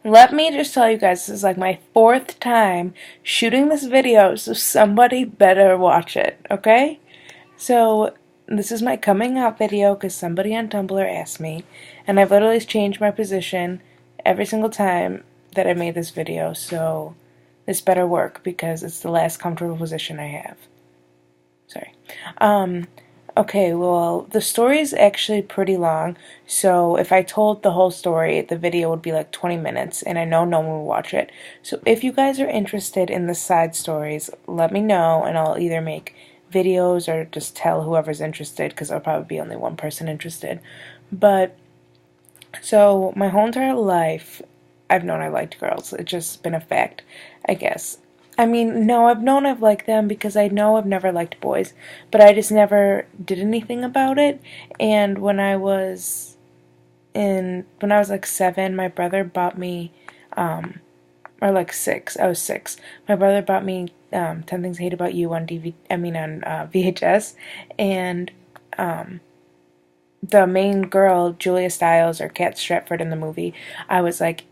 Let me just tell you guys, this is like my fourth time shooting this video, so somebody better watch it, okay? So, this is my coming out video because somebody on Tumblr asked me, and I've literally changed my position every single time that I made this video, so this better work because it's the last comfortable position I have. Sorry. Okay, well, the story is actually pretty long, so if I told the whole story, the video would be like 20 minutes, and I know no one will watch it. So if you guys are interested in the side stories, let me know, and I'll either make videos or just tell whoever's interested, because there'll probably be only one person interested. But, so, my whole entire life, I've known I liked girls. It's just been a fact, I guess. I mean, no, I've known I've liked them because I know I've never liked boys, but I just never did anything about it. And when I was like 7, my brother bought me, or like 6, I was 6. My brother bought me 10 Things I Hate About You on on VHS, and the main girl, Julia Stiles or Kat Stratford in the movie, I was like,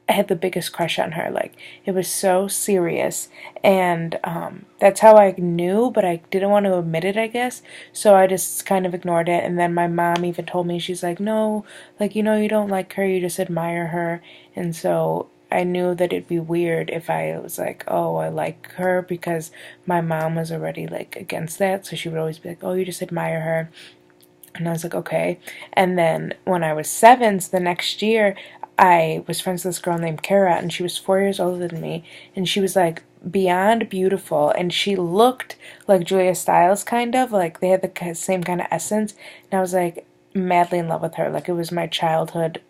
I had the biggest crush on her. Like, it was so serious, and that's how I knew, but I didn't want to admit it, I guess. So I just kind of ignored it. And then my mom even told me, she's like, no, like, you don't like her, you just admire her. And so I knew that it'd be weird if I was like, oh, I like her, because my mom was already like against that. So she would always be like, oh, you just admire her. And I was like, okay. And then when I was 7, so the next year, I was friends with this girl named Kara, and she was 4 years older than me. And she was like beyond beautiful, and she looked like Julia Stiles, kind of. Like they had the same kind of essence. And I was like madly in love with her. Like it was my childhood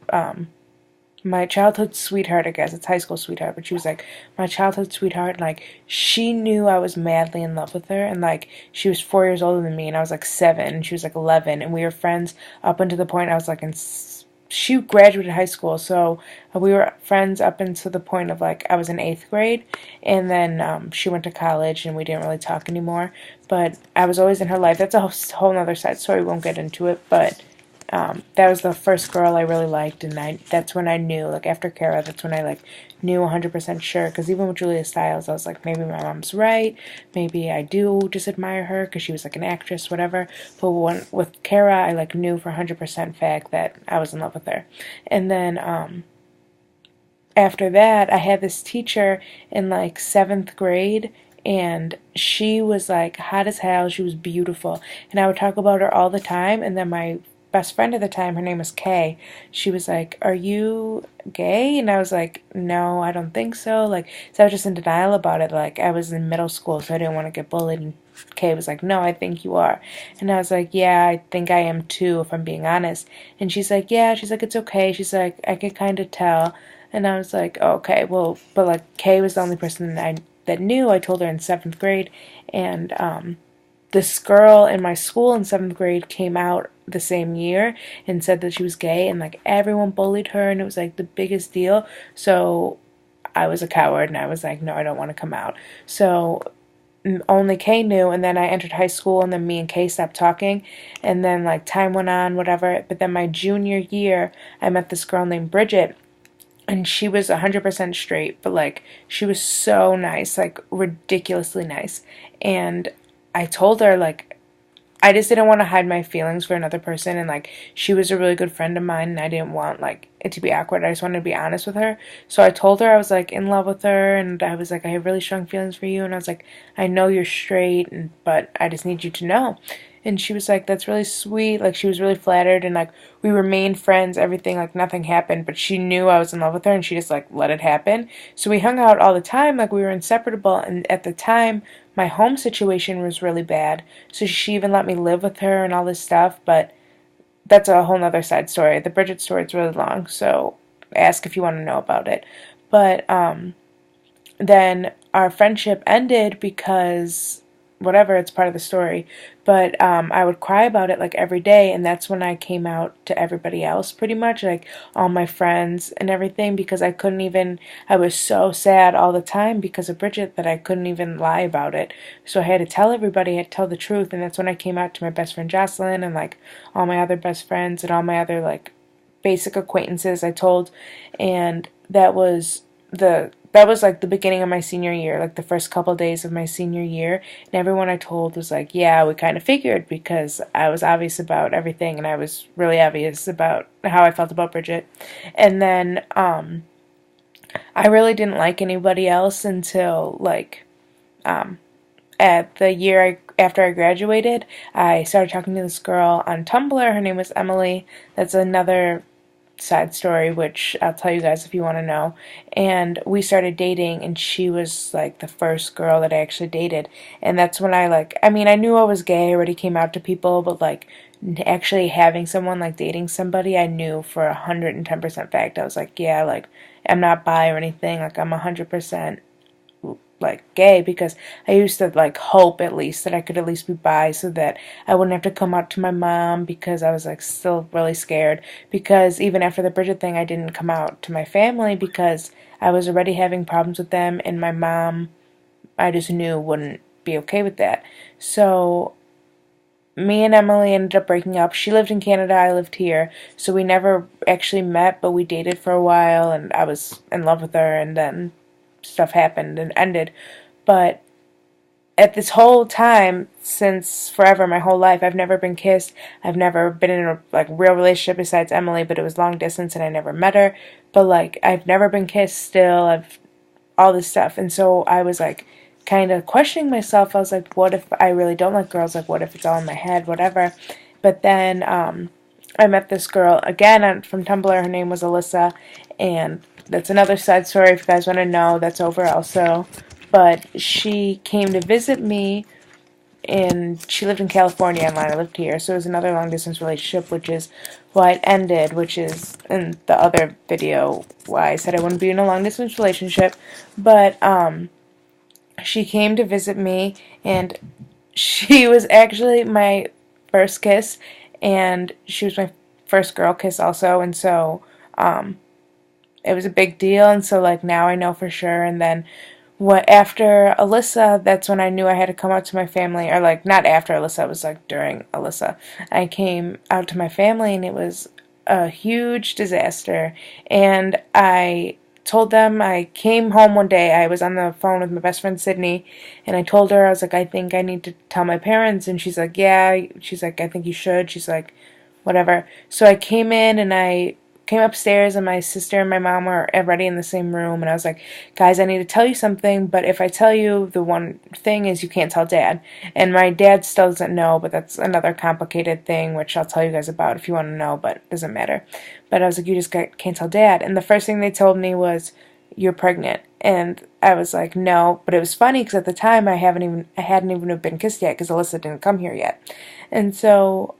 sweetheart, I guess. It's high school sweetheart, but she was like my childhood sweetheart. And like she knew I was madly in love with her, and like she was 4 years older than me, and I was like 7, and she was like 11, and we were friends up until the point I was like she graduated high school, so we were friends up until the point of like I was in 8th grade, and then she went to college, and we didn't really talk anymore. But I was always in her life. That's a whole other side story. We won't get into it, but that was the first girl I really liked, and that's when I knew, like after Kara, that's when I like knew 100% sure, because even with Julia Stiles, I was like, maybe my mom's right, maybe I do just admire her, because she was like an actress, whatever. But with Kara, I like knew for 100% fact that I was in love with her. And then, after that, I had this teacher in like 7th grade, and she was like hot as hell. She was beautiful, and I would talk about her all the time. And then my best friend at the time, her name was Kay, she was like, are you gay? And I was like, no, I don't think so. Like, so I was just in denial about it. Like, I was in middle school, so I didn't want to get bullied. And Kay was like, no, I think you are. And I was like, yeah, I think I am too, if I'm being honest. And she's like, yeah, she's like, it's okay. She's like, I could kind of tell. And I was like, oh, okay, well, but like Kay was the only person that knew. I told her in 7th grade, and this girl in my school in 7th grade came out the same year and said that she was gay, and like everyone bullied her, and it was like the biggest deal. So I was a coward, and I was like, no, I don't want to come out. So only Kay knew, and then I entered high school, and then me and Kay stopped talking, and then like time went on, whatever. But then my junior year, I met this girl named Bridget, and she was 100% straight, but like she was so nice, like ridiculously nice. And I told her, like, I just didn't want to hide my feelings for another person, and like she was a really good friend of mine, and I didn't want like it to be awkward. I just wanted to be honest with her. So I told her I was like in love with her, and I was like, I have really strong feelings for you, and I was like, I know you're straight, but I just need you to know. And she was like, that's really sweet. Like, she was really flattered, and like we remained friends, everything, like nothing happened, but she knew I was in love with her, and she just like let it happen. So we hung out all the time, like we were inseparable. And at the time, my home situation was really bad, so she even let me live with her and all this stuff. But that's a whole nother side story. The Bridget story is really long, so ask if you want to know about it. But then our friendship ended because whatever, it's part of the story. But I would cry about it like every day, and that's when I came out to everybody else, pretty much, like all my friends and everything, because I was so sad all the time because of Bridget that I couldn't even lie about it. So I had to tell everybody, I had to tell the truth, and that's when I came out to my best friend Jocelyn, and like all my other best friends and all my other like basic acquaintances I told. And that was like the beginning of my senior year, like the first couple days of my senior year, and everyone I told was like, yeah, we kind of figured, because I was obvious about everything and I was really obvious about how I felt about Bridget. And then I really didn't like anybody else until like at the year after I graduated. I started talking to this girl on Tumblr. Her name was Emily. That's another side story, which I'll tell you guys if you want to know. And we started dating, and she was like the first girl that I actually dated. And that's when I mean, I knew I was gay, I already came out to people, but like actually having someone, like dating somebody, I knew for 110% fact. I was like, yeah, like I'm not bi or anything, like I'm 100% like gay, because I used to like hope at least that I could at least be bi so that I wouldn't have to come out to my mom, because I was like still really scared, because even after the Bridget thing I didn't come out to my family because I was already having problems with them, and my mom, I just knew, wouldn't be okay with that. So me and Emily ended up breaking up. She lived in Canada, I lived here, so we never actually met, but we dated for a while, and I was in love with her, and then stuff happened and ended. But at this whole time, since forever, my whole life, I've never been kissed. I've never been in a like real relationship besides Emily, but it was long distance and I never met her. But like I've never been kissed still. I've all this stuff. And so I was like kind of questioning myself. I was like, what if I really don't like girls? Like what if it's all in my head, whatever. But then I met this girl again from Tumblr. Her name was Alyssa, and that's another side story if you guys want to know. That's over also. But she came to visit me, and she lived in California and I lived here. So it was another long distance relationship, which is why it ended, which is in the other video why I said I wouldn't be in a long distance relationship. But she came to visit me, and she was actually my first kiss, and she was my first girl kiss also, and so it was a big deal, and so like now I know for sure. And then what after Alyssa, that's when I knew I had to come out to my family, or like not after Alyssa, it was like during Alyssa. I came out to my family, and it was a huge disaster. And I told them, I came home one day, I was on the phone with my best friend Sydney, and I told her, I was like, I think I need to tell my parents. And she's like, yeah. She's like, I think you should. She's like, whatever. So I came in, and I came upstairs, and my sister and my mom were already in the same room, and I was like, guys, I need to tell you something, but if I tell you, the one thing is you can't tell Dad. And my dad still doesn't know, but that's another complicated thing, which I'll tell you guys about if you want to know, but it doesn't matter. But I was like, you just can't tell Dad. And the first thing they told me was, you're pregnant. And I was like, no. But it was funny because at the time I hadn't even been kissed yet, because Alyssa didn't come here yet. And so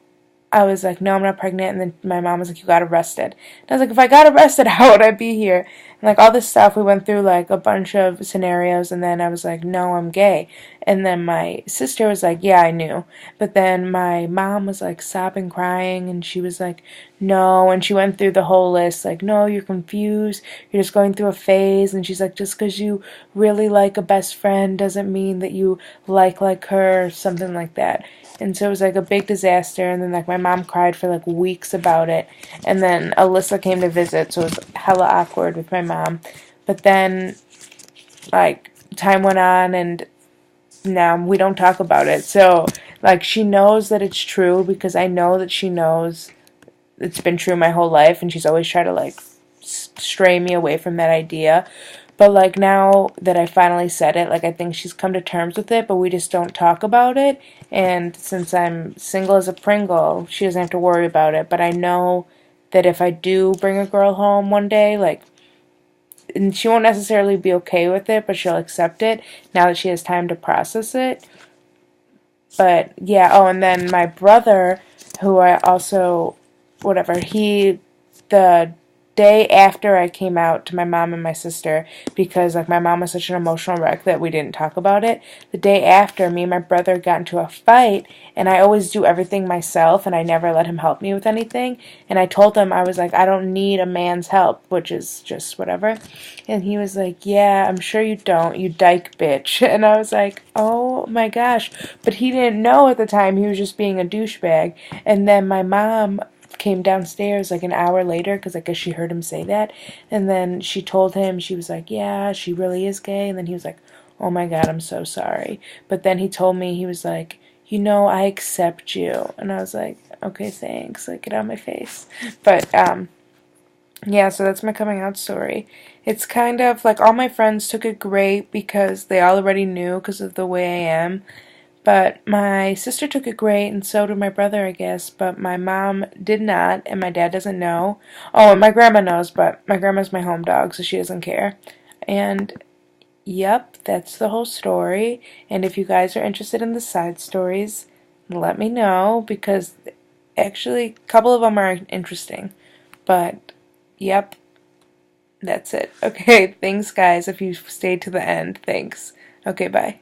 I was like, no, I'm not pregnant. And then my mom was like, you got arrested. And I was like, if I got arrested, how would I be here? And like all this stuff, we went through like a bunch of scenarios, and then I was like, no, I'm gay. And then my sister was like, yeah, I knew. But then my mom was like sobbing, crying, and she was like, no. And she went through the whole list, like, no, you're confused. You're just going through a phase. And she's like, just because you really like a best friend doesn't mean that you like her, or something like that. And so it was like a big disaster, and then like my mom cried for like weeks about it, and then Alyssa came to visit, so it was hella awkward with my mom. But then like time went on, and now we don't talk about it. So like she knows that it's true, because I know that she knows it's been true my whole life, and she's always tried to like stray me away from that idea. But like now that I finally said it, like I think she's come to terms with it, but we just don't talk about it. And since I'm single as a Pringle, she doesn't have to worry about it. But I know that if I do bring a girl home one day, like, and she won't necessarily be okay with it, but she'll accept it now that she has time to process it. But yeah, oh, and then my brother, who I also, whatever, the day after I came out to my mom and my sister, because like my mom was such an emotional wreck that we didn't talk about it, the day after, me and my brother got into a fight, and I always do everything myself, and I never let him help me with anything. And I told him, I was like, I don't need a man's help, which is just whatever. And he was like, yeah, I'm sure you don't, you dyke bitch. And I was like, oh my gosh. But he didn't know at the time, he was just being a douchebag. And then my mom came downstairs like an hour later because I guess she heard him say that. And then she told him, she was like, yeah, she really is gay. And then he was like, oh my God, I'm so sorry. But then he told me, he was like, you know, I accept you. And I was like, okay, thanks. Like, get out of my face. But, yeah, so that's my coming out story. It's kind of like all my friends took it great because they already knew because of the way I am. But my sister took it great, and so did my brother, I guess. But my mom did not, and my dad doesn't know. Oh, and my grandma knows, but my grandma's my home dog, so she doesn't care. And yep, that's the whole story. And if you guys are interested in the side stories, let me know because actually, a couple of them are interesting. But yep, that's it. Okay, thanks, guys. If you stayed to the end, thanks. Okay, bye.